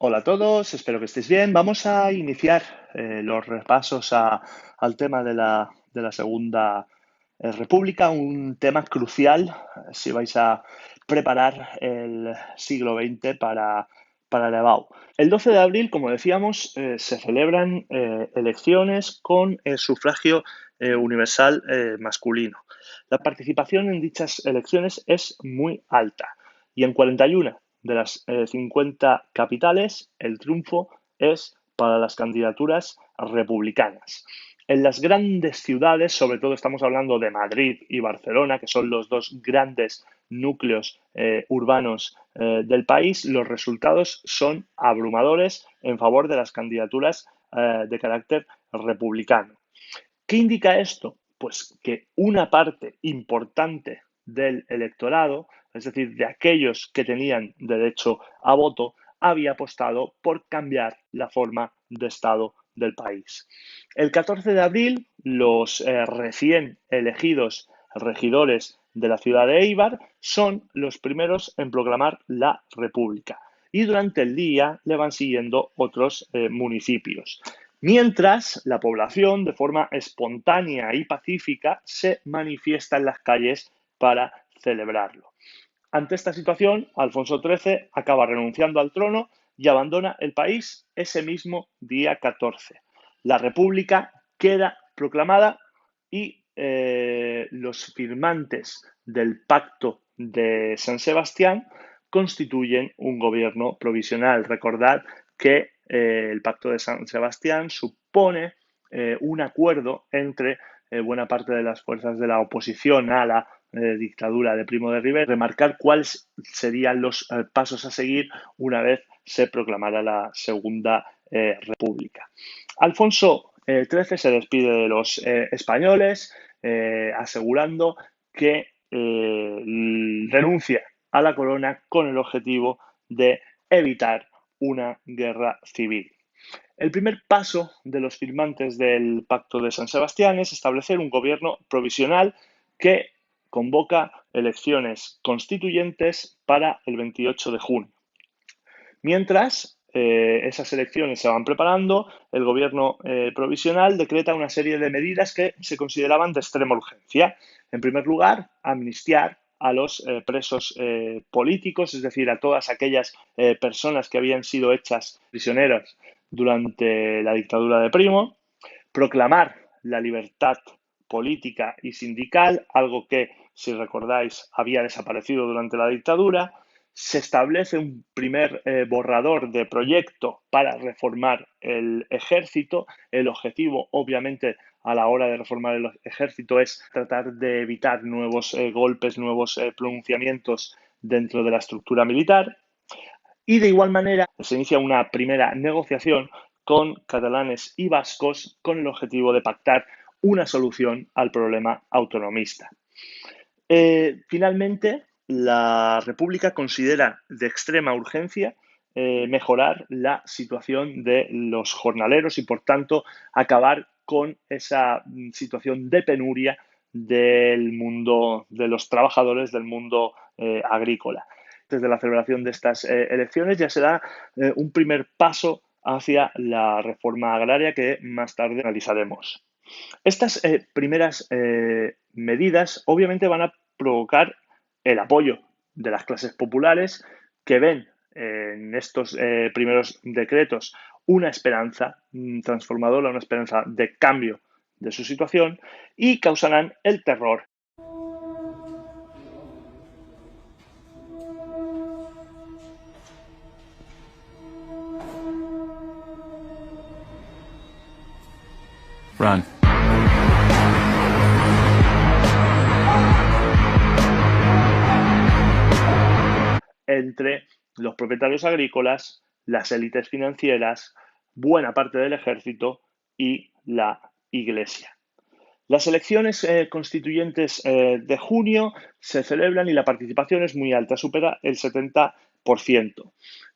Hola a todos, espero que estéis bien. Vamos a iniciar los repasos al tema de la Segunda República, un tema crucial si vais a preparar el siglo XX para el EBAU. El 12 de abril, como decíamos, se celebran elecciones con el sufragio universal masculino. La participación en dichas elecciones es muy alta y en 41 de las 50 capitales, el triunfo es para las candidaturas republicanas. En las grandes ciudades, sobre todo estamos hablando de Madrid y Barcelona, que son los dos grandes núcleos urbanos del país, los resultados son abrumadores en favor de las candidaturas de carácter republicano. ¿Qué indica esto? Pues que una parte importante del electorado, es decir, de aquellos que tenían derecho a voto, había apostado por cambiar la forma de Estado del país. El 14 de abril, los recién elegidos regidores de la ciudad de Eibar son los primeros en proclamar la República y durante el día le van siguiendo otros municipios. Mientras la población, de forma espontánea y pacífica, se manifiesta en las calles para celebrarlo. Ante esta situación, Alfonso XIII acaba renunciando al trono y abandona el país ese mismo día 14. La República queda proclamada y los firmantes del Pacto de San Sebastián constituyen un gobierno provisional. Recordad que el Pacto de San Sebastián supone un acuerdo entre buena parte de las fuerzas de la oposición a la dictadura de Primo de Rivera, remarcar cuáles serían los pasos a seguir una vez se proclamara la Segunda República. Alfonso XIII se despide de los españoles asegurando que renuncia a la corona con el objetivo de evitar una guerra civil. El primer paso de los firmantes del Pacto de San Sebastián es establecer un gobierno provisional que convoca elecciones constituyentes para el 28 de junio. Mientras esas elecciones se van preparando, el gobierno provisional decreta una serie de medidas que se consideraban de extrema urgencia. En primer lugar, amnistiar a los presos políticos, es decir, a todas aquellas personas que habían sido hechas prisioneras durante la dictadura de Primo, proclamar la libertad política y sindical, algo que, si recordáis, había desaparecido durante la dictadura. Se establece un primer borrador de proyecto para reformar el ejército. El objetivo, obviamente, a la hora de reformar el ejército es tratar de evitar nuevos golpes, nuevos pronunciamientos dentro de la estructura militar. Y de igual manera se inicia una primera negociación con catalanes y vascos con el objetivo de pactar una solución al problema autonomista. Finalmente, la República considera de extrema urgencia mejorar la situación de los jornaleros y, por tanto, acabar con esa situación de penuria del mundo de los trabajadores del mundo agrícola. Desde la celebración de estas elecciones ya se da un primer paso hacia la reforma agraria que más tarde analizaremos. Estas primeras medidas obviamente van a provocar el apoyo de las clases populares que ven en estos primeros decretos una esperanza transformadora, una esperanza de cambio de su situación y causarán el terror. Run. Entre los propietarios agrícolas, las élites financieras, buena parte del ejército y la Iglesia. Las elecciones constituyentes de junio se celebran y la participación es muy alta, supera el 70%.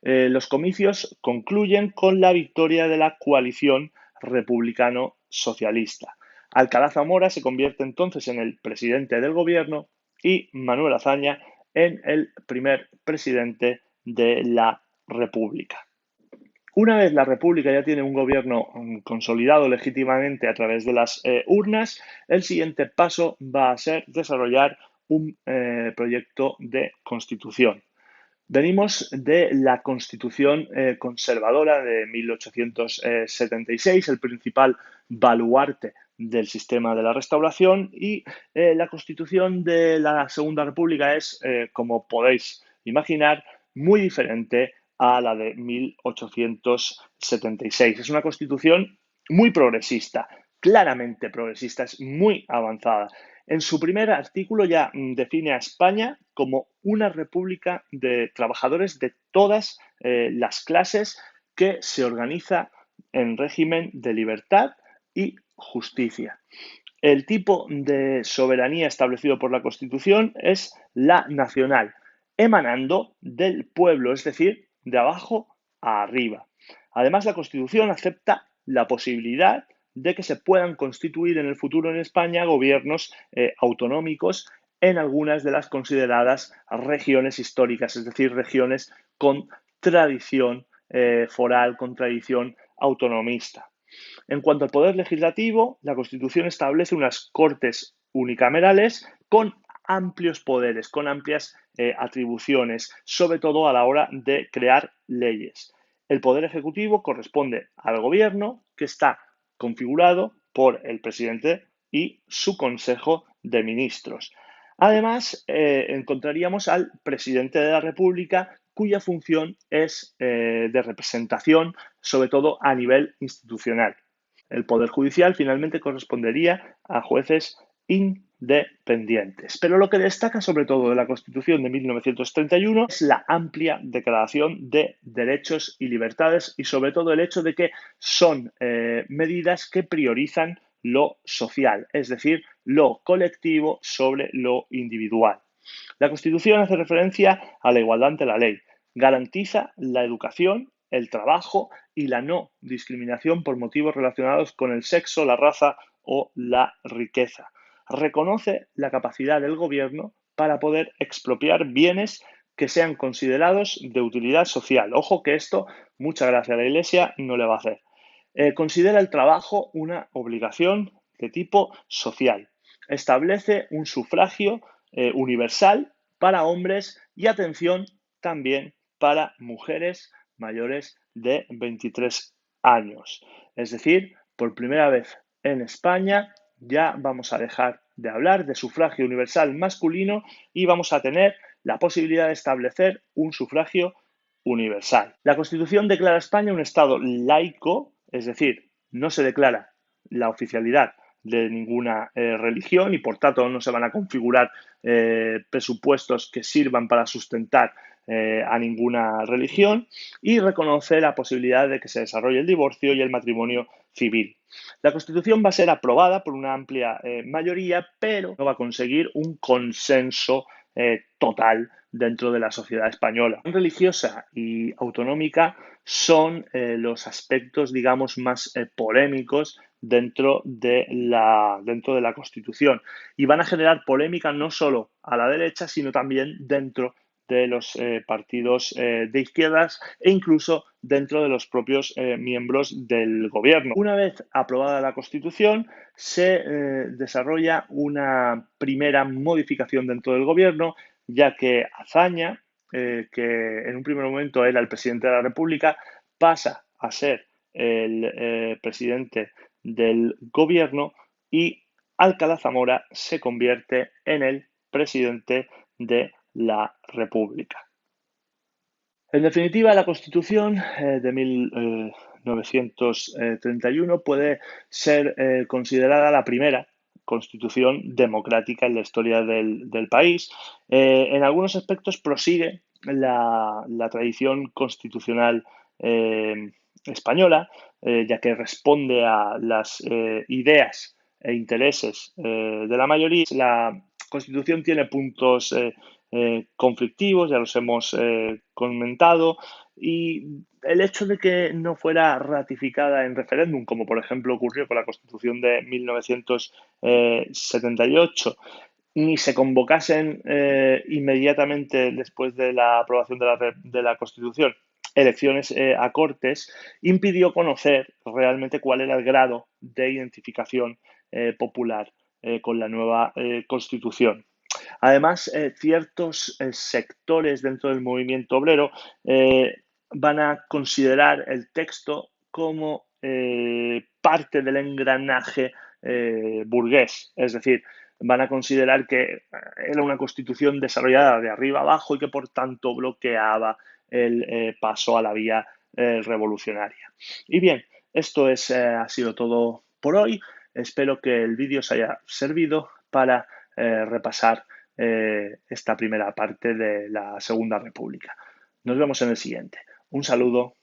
Los comicios concluyen con la victoria de la coalición republicano-socialista. Alcalá Zamora se convierte entonces en el presidente del gobierno y Manuel Azaña en el primer presidente de la República. Una vez la República ya tiene un gobierno consolidado legítimamente a través de las urnas, el siguiente paso va a ser desarrollar un proyecto de constitución. Venimos de la Constitución conservadora de 1876, el principal baluarte del sistema de la Restauración, y la Constitución de la Segunda República es, como podéis imaginar, muy diferente a la de 1876. Es una Constitución muy progresista, claramente progresista, es muy avanzada. En su primer artículo ya define a España como una república de trabajadores de todas las clases que se organiza en régimen de libertad y justicia. El tipo de soberanía establecido por la Constitución es la nacional, emanando del pueblo, es decir, de abajo a arriba. Además, la Constitución acepta la posibilidad de que se puedan constituir en el futuro en España gobiernos autonómicos en algunas de las consideradas regiones históricas, es decir, regiones con tradición foral, con tradición autonomista. En cuanto al poder legislativo, la Constitución establece unas cortes unicamerales con amplios poderes, con amplias atribuciones, sobre todo a la hora de crear leyes. El poder ejecutivo corresponde al gobierno, que está configurado por el presidente y su consejo de ministros. Además, encontraríamos al presidente de la República, cuya función es de representación, sobre todo a nivel institucional. El Poder Judicial finalmente correspondería a jueces independientes. Pero lo que destaca sobre todo de la Constitución de 1931 es la amplia declaración de derechos y libertades y sobre todo el hecho de que son medidas que priorizan lo social, es decir, lo colectivo sobre lo individual. La Constitución hace referencia a la igualdad ante la ley, garantiza la educación, el trabajo y la no discriminación por motivos relacionados con el sexo, la raza o la riqueza. Reconoce la capacidad del gobierno para poder expropiar bienes que sean considerados de utilidad social. Ojo que esto, mucha gracia a la Iglesia, no le va a hacer. Considera el trabajo una obligación de tipo social. Establece un sufragio universal para hombres y atención también para mujeres mayores de 23 años. Es decir, por primera vez en España ya vamos a dejar de hablar de sufragio universal masculino y vamos a tener la posibilidad de establecer un sufragio universal. La Constitución declara a España un Estado laico, es decir, no se declara la oficialidad de ninguna religión y por tanto no se van a configurar presupuestos que sirvan para sustentar a ninguna religión y reconoce la posibilidad de que se desarrolle el divorcio y el matrimonio civil. La Constitución va a ser aprobada por una amplia mayoría, pero no va a conseguir un consenso total dentro de la sociedad española. Religiosa y autonómica son los aspectos, digamos, más polémicos dentro de la Constitución y van a generar polémica no solo a la derecha, sino también dentro de los partidos de izquierdas e incluso dentro de los propios miembros del gobierno. Una vez aprobada la Constitución, se desarrolla una primera modificación dentro del gobierno, ya que Azaña, que en un primer momento era el presidente de la República, pasa a ser el presidente del gobierno y Alcalá Zamora se convierte en el presidente de la República. En definitiva, la Constitución de 1931 puede ser considerada la primera constitución democrática en la historia del país. En algunos aspectos prosigue la tradición constitucional española, ya que responde a las ideas e intereses de la mayoría. La Constitución tiene puntos conflictivos, ya los hemos comentado, y el hecho de que no fuera ratificada en referéndum, como por ejemplo ocurrió con la Constitución de 1978, ni se convocasen inmediatamente después de la aprobación de la Constitución elecciones a Cortes, impidió conocer realmente cuál era el grado de identificación popular con la nueva Constitución. Además, ciertos sectores dentro del movimiento obrero van a considerar el texto como parte del engranaje burgués, es decir, van a considerar que era una constitución desarrollada de arriba abajo y que por tanto bloqueaba el paso a la vía revolucionaria. Y bien, esto ha sido todo por hoy. Espero que el vídeo os haya servido para repasar esta primera parte de la Segunda República. Nos vemos en el siguiente. Un saludo.